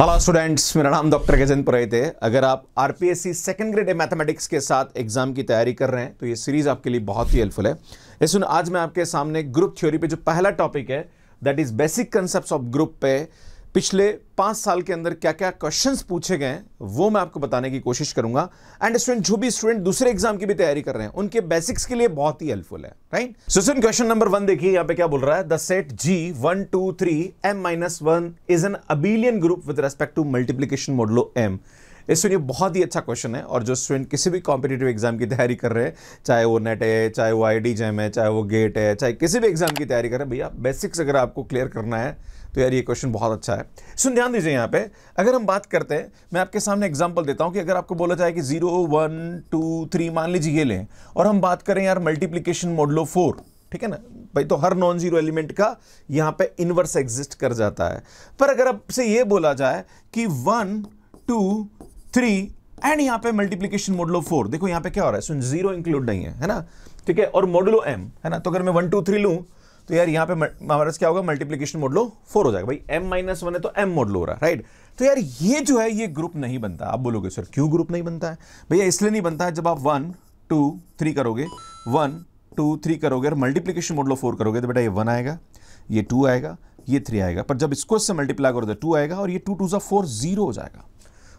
Hello students, मेरा नाम doctor Gajendra पुरोहित है। अगर आप आरपीएससी सेकंड ग्रेड मैथमेटिक्स के साथ एग्जाम की तैयारी कर रहे हैं तो ये सीरीज आपके लिए बहुत ही हेल्पफुल है। इसमें आज मैं आपके सामने ग्रुप थ्योरी पे जो पहला टॉपिक है that is basic concepts of group पे पिछले 5 साल के अंदर क्या क्या क्वेश्चंस पूछे गए वो मैं आपको बताने की कोशिश करूंगा। एंड स्टूडेंट जो भी स्टूडेंट दूसरे एग्जाम की भी तैयारी कर रहे हैं उनके बेसिक्स के लिए बहुत ही हेल्पफुल है, right. So student question number 1 देखिए, यहां पे क्या बोल रहा है, the set G 1 2 3 m-1 is an abelian group with respect to multiplication modulo m। इसलिए बहुत ही अच्छा क्वेश्चन है और जो स्टूडेंट किसी भी कॉम्पिटिटिव एग्जाम की तैयारी कर रहे हैं, चाहे वो नेट है, चाहे वो आईडी जैम है, चाहे वो गेट है, चाहे किसी भी एग्जाम की तैयारी कर रहे हैं, भैया बेसिक्स अगर आपको क्लियर करना है तो यार ये क्वेश्चन बहुत अच्छा है। सुन ध्यान दीजिए, यहाँ पे अगर हम बात करते हैं, मैं आपके सामने एग्जांपल देता हूं कि अगर आपको बोला जाए कि 0 1 2 3 मान लीजिए ये लें और हम बात करें यार मल्टीप्लिकेशन मॉडुलो 4, ठीक है ना भाई, तो हर नॉन जीरो एलिमेंट का यहाँ पे इनवर्स एग्जिस्ट कर जाता है। पर अगर आपसे ये बोला जाए कि 1 2 3 एंड यहाँ पे मल्टीप्लिकेशन मॉडुलो 4, देखो यहाँ पे क्या हो रहा है, सुन 0 इंक्लूड नहीं है ना, ठीक है, और मॉडुलो m है ना, तो अगर मैं 1 2 3 लूं तो यार यहाँ पे हमारे पास क्या होगा, मल्टीप्लिकेशन मॉडुलो 4 हो जाएगा। भाई m-1 है तो m मॉडुलो हो रहा है, राइट। तो यार ये जो है ये ग्रुप नहीं बनता। आप बोलोगे सर क्यों ग्रुप नहीं बनता है? भैया इसलिए नहीं बनता है, जब आप 1 2 3 करोगे, 1 2 3 करोगे और मल्टीप्लिकेशन मॉडुलो 4 करोगे तो बेटा ये 1 आएगा, ये 2 आएगा, ये 3 आएगा। पर जब इसको इससे मल्टीप्लाई करोगे तो 2 आएगा और ये 2 2 4 0 हो जाएगा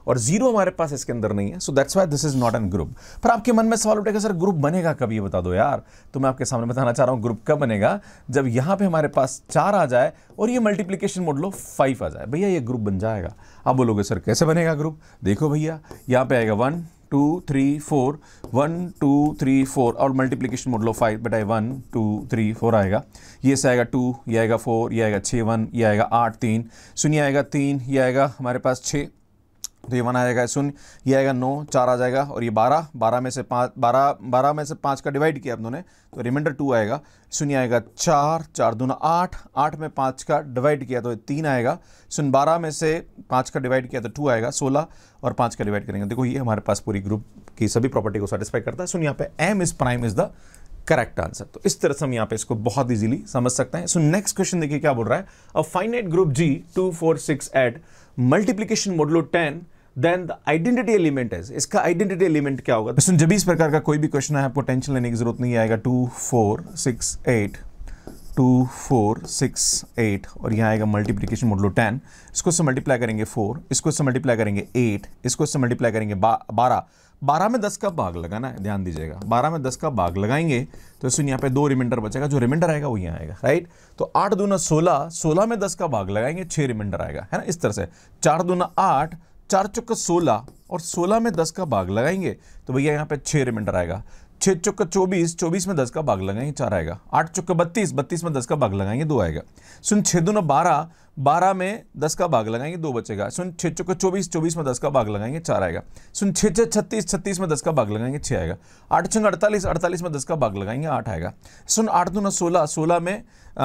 और 0 हमारे पास इसके अंदर नहीं है। So that's why this is not an group. पर आपके मन में सवाल उठेगा, सर ग्रुप बनेगा कब, ये बता दो यार। तो मैं आपके सामने बताना चाह रहा हूं ग्रुप कब बनेगा, जब यहां पे हमारे पास 4 आ जाए और ये मल्टीप्लिकेशन मॉडुलो 5 आ जाए, भैया ये ग्रुप बन जाएगा। आप बोलोगे सर कैसे बनेगा ग्रुप? देखो भैया यहां पे आएगा 1 2 3 4 1 2 3 4 और मल्टीप्लिकेशन मॉडुलो 5, बेटा 1 2 3 4 आएगा, ये से आएगा 2, ये आएगा 4, ये आएगा 6 1, ये आएगा 8 3, सुनिए आएगा 3, ये आएगा हमारे पास 6, तो ये 1 आ जाएगा, सुन ये आएगा 9, 4 आ जाएगा और ये 12, 12 में से 5, 12 में से 5 का डिवाइड किया अपनों ने तो रिमाइंडर 2 आएगा, सुन ये आएगा 4, 4 दूना 8, 8 में 5 का डिवाइड किया तो 3 आएगा, सुन 12 में से 5 का डिवाइड किया तो 2 आएगा, 16 और 5 का डिवाइड करेंगे, देखो ये हमारे पास पूरी ग्रुप की सभी प्रॉपर्टी को सेटिस्फाई करता है। सुन यहाँ पे m is prime is the correct answer. तो इस तरह से हम यहाँ पे इसको बहुत इजीली समझ सकते हैं। सो नेक्स्ट क्वेश्चन देखिए क्या बोल रहा है, a finite group G 2 4 6 8 multiplication modulo 10 then the identity element है। इसका आइडेंटिटी एलिमेंट क्या होगा? तो जब भी इस प्रकार का कोई भी क्वेश्चन है आपको टेंशन लेने की जरूरत नहीं आएगा। 2 4 6 8 2 4 6 8 और यहाँ आएगा मल्टीप्लिकेशन मॉडुलो 10, इसको इससे मल्टीप्लाई करेंगे 4, इसको इससे मल्टीप्लाई करेंगे 8, इसको इससे मल्टीप्लाई करेंगे 12, 12 में 10 का भाग लगाना है, ध्यान दीजिएगा 12 में 10 का भाग लगाएंगे तो इसमें यहाँ पे 2 रिमाइंडर बचेगा, जो रिमाइंडर आएगा वो यहाँ आएगा, राइट। तो 8 दूना 16, 16 में 10 का भाग लगाएंगे 6 रिमाइंडर आएगा, है ना, इस तरह से 4 दूना 8, 4 चौका 16 और 16 में 10 का भाग लगाएंगे तो भैया यहाँ पे 6 रिमाइंडर आएगा, 6 चौका 24, 24 में 10 का भाग लगाएंगे 4 आएगा, 8 चौका 32, 32 में 10 का भाग लगाएंगे 2 आएगा, सुन 6 दूना 12, 12 में 10 का भाग लगाएंगे 2 बचेगा, सुन 6 चौका 24, 24 में 10 का भाग लगाएंगे 4 आएगा, सुन 6 6 36, 36 में 10 का भाग लगाएंगे 6 आएगा, 8 छंग 48, 48 में 10 का भाग लगाएंगे 8 आएगा, सुन 8 दूना 16, 16 में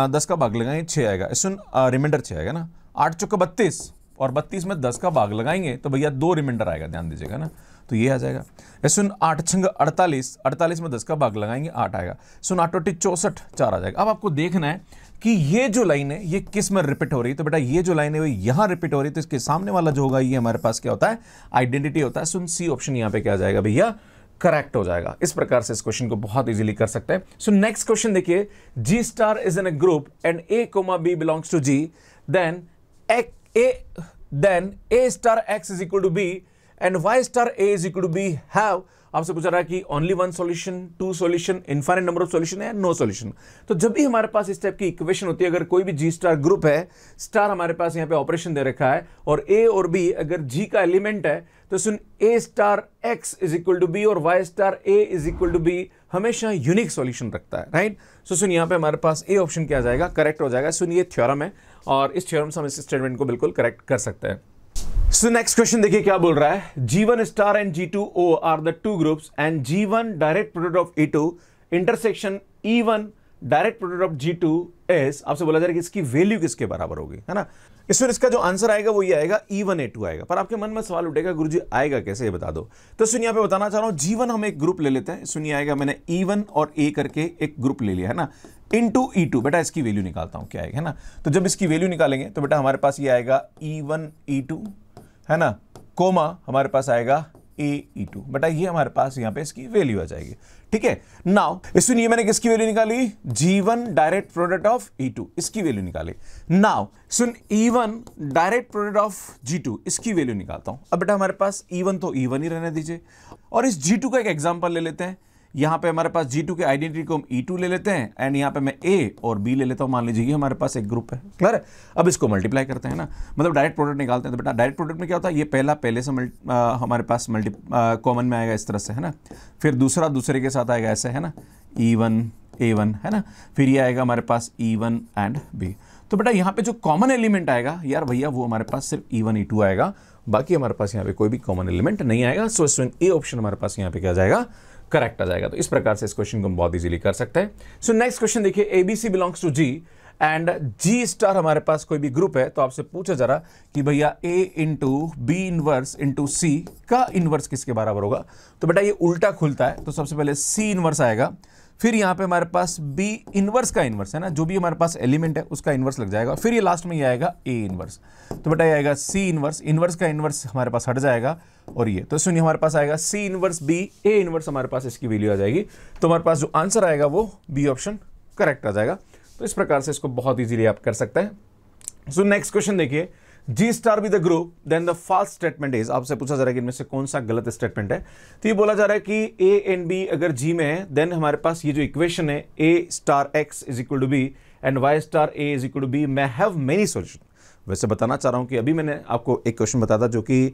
10 का भाग लगाएंगे 6 आएगा, सुन रिमाइंडर 6 आएगा ना, 8 चौका 32 और 32 में 10 का भाग लगाएंगे तो भैया 2 रिमाइंडर आएगा, ध्यान दीजिएगा ना, तो ये आ जाएगा। सुन 8 छंग 48, 48 में 10 का भाग लगाएंगे 8 आएगा, सुन 8 8 64, 4 आ जाएगा। अब आपको देखना है कि ये जो लाइन है ये किस में रिपीट हो रही है, तो बेटा ये जो लाइन है वो यहां रिपीट हो रही है, तो इसके सामने वाला जो होगा ये हमारे पास क्या होता है, आइडेंटिटी होता है। सुन सी ऑप्शन यहाँ पे क्या आ जाएगा भैया, करेक्ट हो जाएगा। इस प्रकार से इस क्वेश्चन को बहुत इजीली कर सकते हैं। सो नेक्स्ट क्वेश्चन देखिए, G star is in a group and A, B belongs to G, then A star X is equal to B and Y star A is equal to B have, आपसे पूछा रहा है कि only 1 solution, 2 solution, infinite number of solution है, no solution. तो जब भी हमारे पास इस टाइप की इक्वेशन होती है, अगर कोई भी G स्टार ग्रुप है, स्टार हमारे पास यहाँ पे ऑपरेशन दे रखा है और A और B अगर G का एलिमेंट है तो सुन A star X is equal to B और Y star A is equal to B हमेशा यूनिक सॉल्यूशन रखता है, राइट। सो सुन यहाँ पे हमारे पास A ऑप्शन क्या आ जाएगा, करेक्ट हो जाएगा। सुन ये थ्योरम है और इस थ्योरम से हम इस स्टेटमेंट को बिल्कुल करेक्ट कर सकते हैं। सो नेक्स्ट क्वेश्चन देखिए क्या बोल रहा है, G1 star and G2O are the 2 groups and G1 direct product of E2 intersection E1 direct product of G2 is, आपसे बोला जा रहा है कि इसकी वैल्यू किसके बराबर होगी, है ना। इसमें इसका जो आंसर आएगा वो ये आएगा E1 A2 आएगा। पर आपके मन में सवाल उठेगा गुरुजी आएगा कैसे, ये बता दो। तो सुनिए यहाँ पे बताना चाह रहा हूं, G1 हम एक ग्रुप ले लेते हैं। सुनिए आएगा, मैंने E1 और A करके एक ग्रुप ले लिया है ना, इनटू E2। बेटा इसकी वैल्यू निकालता हूं क्या आएगा, है ना। तो जब इसकी वैल्यू निकालेंगे तो बेटा हमारे पास ये आएगा E1 E2 है ना, कोमा हमारे पास आएगा AE2। बेटा ये हमारे पास यहां पे इसकी वैल्यू आ जाएगी। ठीक है, नाउ इसमें ये मैंने किसकी वैल्यू निकाली, G1 direct product of E2, इसकी वैल्यू निकाली। Now soon E1 direct product of G2, इसकी वैल्यू निकालता हूं। अब बेटा हमारे पास E1 तो E1 ही रहने दीजिए, और इस G2 का एक एग्जांपल ले लेते हैं। यहां पे हमारे पास G2 के आइडेंटिटी को हम E2 ले लेते हैं, एंड यहां पे मैं A और B ले लेता हूं। मान लीजिए ये हमारे पास एक ग्रुप है, क्लियर है। अब इसको मल्टीप्लाई करते हैं ना, मतलब डायरेक्ट प्रोडक्ट निकालते हैं। तो बेटा डायरेक्ट प्रोडक्ट में क्या होता है, ये पहला पहले से हमारे पास कॉमन में आएगा इस तरह से, है ना। फिर दूसरा दूसरे के साथ आएगा ऐसे, है ना, E1 A1, है ना। फिर ये आएगा हमारे पास E1 एंड B। तो बेटा यहाँ पे जो कॉमन एलिमेंट आएगा यार भैया, वो हमारे पास सिर्फ E1 E2 आएगा, बाकी हमारे पास यहाँ पे कोई भी कॉमन एलिमेंट नहीं आएगा। सो इसमें ए ऑप्शन हमारे पास यहाँ पे क्या आ जाएगा, करेक्ट आ जाएगा। तो इस प्रकार से इस क्वेश्चन को हम बहुत इजीली कर सकते हैं। सो नेक्स्ट क्वेश्चन देखिए, ABC belongs to G and G star हमारे पास कोई भी ग्रुप है, तो आपसे पूछा जरा कि भैया A into B inverse into C का इनवर्स किसके बराबर होगा। तो बेटा ये उल्टा खुलता है, तो सबसे पहले C इनवर्स आएगा, फिर यहाँ पे हमारे पास B इनवर्स का इनवर्स, है ना, जो भी हमारे पास एलिमेंट है उसका इनवर्स लग जाएगा, फिर ये लास्ट में ये आएगा A इनवर्स। तो बेटा ये आएगा C इनवर्स, इनवर्स का इनवर्स हमारे पास हट जाएगा, और ये तो सुनिए हमारे पास आएगा C inverse B, A inverse हमारे पास इसकी वैल्यू आ जाएगी। तो हमारे पास जो आंसर आएगा वो B ऑप्शन करेक्ट आ जाएगा। तो इस प्रकार से इसको बहुत इजीली आप कर सकते हैं। सो नेक्स्ट क्वेश्चन देखिए, G star be the group then the false statement is. आपसे पूछा जा रहा है कि इनमें से कौन सा गलत स्टेटमेंट है। तो ये बोला जा रहा है कि A एंड B अगर G में है, देन हमारे पास ये जो इक्वेशन है A star X is equal to B and Y star A is equal to B मैं हैव मेनी सॉल्यूशन। वैसे बताना चाह रहा हूं कि अभी मैंने आपको एक क्वेश्चन बताया था जो कि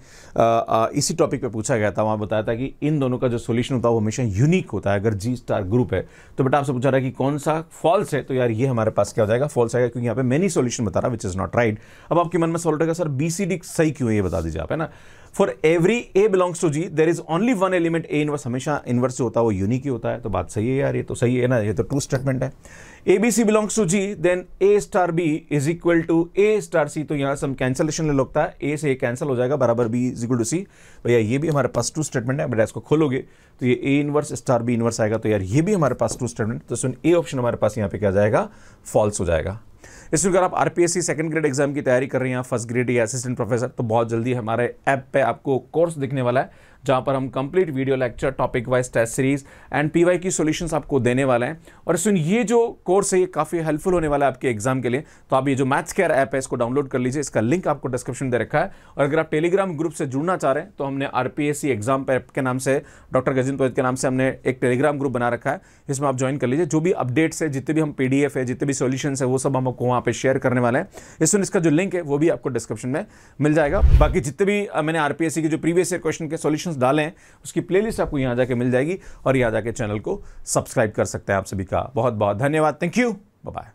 इसी टॉपिक पे पूछा गया था। वहां बताया था कि इन दोनों का जो सॉल्यूशन होता है वो हमेशा यूनिक होता है अगर G स्टार ग्रुप है। तो बेटा आपसे पूछा रहा है कि कौन सा फॉल्स है, तो यार ये हमारे पास क्या हो जाएगा, फॉल्स आएगा, क्योंकि यहाँ पे मेनी सॉल्यूशन बता रहा है विच इज नॉट राइट। अब आपके मन में सवाल उठेगा, सर BCD सही क्यों है, ये बता दीजिए आप, है ना। For every A belongs to G there is only one element A inverse, हमेशा इनवर्स जो होता है वो यूनिक ही होता है। तो बात सही है यार, ये तो सही है ना, ये तो ट्रू स्टेटमेंट है। ABC belongs to G then A star B is equal to A star C। तो यहां से हम कैंसलेशन ले लगता है, A से A कैंसिल हो जाएगा, बराबर B is equal to C। भैया ये भी हमारे पास ट्रू स्टेटमेंट है। बेटा इसको खोलोगे तो ये A inverse star B inverse आएगा, तो यार ये भी हमारे पास ट्रू स्टेटमेंट। तो सुन A ऑप्शन हमारे पास यहाँ पे क्या जाएगा, फॉल्स हो जाएगा। इस प्रकार आप RPSC सेकंड ग्रेड एग्जाम की तैयारी कर रहे हैं, फर्स्ट ग्रेड या असिस्टेंट प्रोफेसर, तो बहुत जल्दी हमारे ऐप पे आपको कोर्स दिखने वाला है जहां पर हम complete video lecture, topic wise test series and PY की सॉल्यूशंस आपको देने वाले हैं। और सुन ये जो कोर्स है ये काफी हेल्पफुल होने वाला है आपके एग्जाम के लिए। तो आप ये जो मैथ्स केयर ऐप है इसको डाउनलोड कर लीजिए, इसका लिंक आपको डिस्क्रिप्शन दे रखा है। और अगर आप टेलीग्राम ग्रुप से जुड़ना चाह रहे हैं तो हमने RPSC एग्जाम पैप के नाम से, डॉक्टर गजिन पुरोहित के नाम से हमने एक टेलीग्राम ग्रुप बना रखा है, इसमें आप ज्वाइन कर लीजिए। जो भी अपडेट्स है, जितने भी हम PDF है, जितने भी सॉल्यूशंस है, वो सब हम आपको वहाँ पे शेयर करने वाले हैं। इसका जो लिंक है वो भी आपको डिस्क्रिप्शन में मिल जाएगा। बाकी जितने भी मैंने RPSC के जो प्रीवियस ईयर क्वेश्चन के सॉल्यूशंस डाले हैं उसकी प्लेलिस्ट आपको यहां जाके मिल जाएगी, और यहां जाके चैनल को सब्सक्राइब कर सकते हैं। आप सभी का बहुत बहुत धन्यवाद। Thank you, bye bye.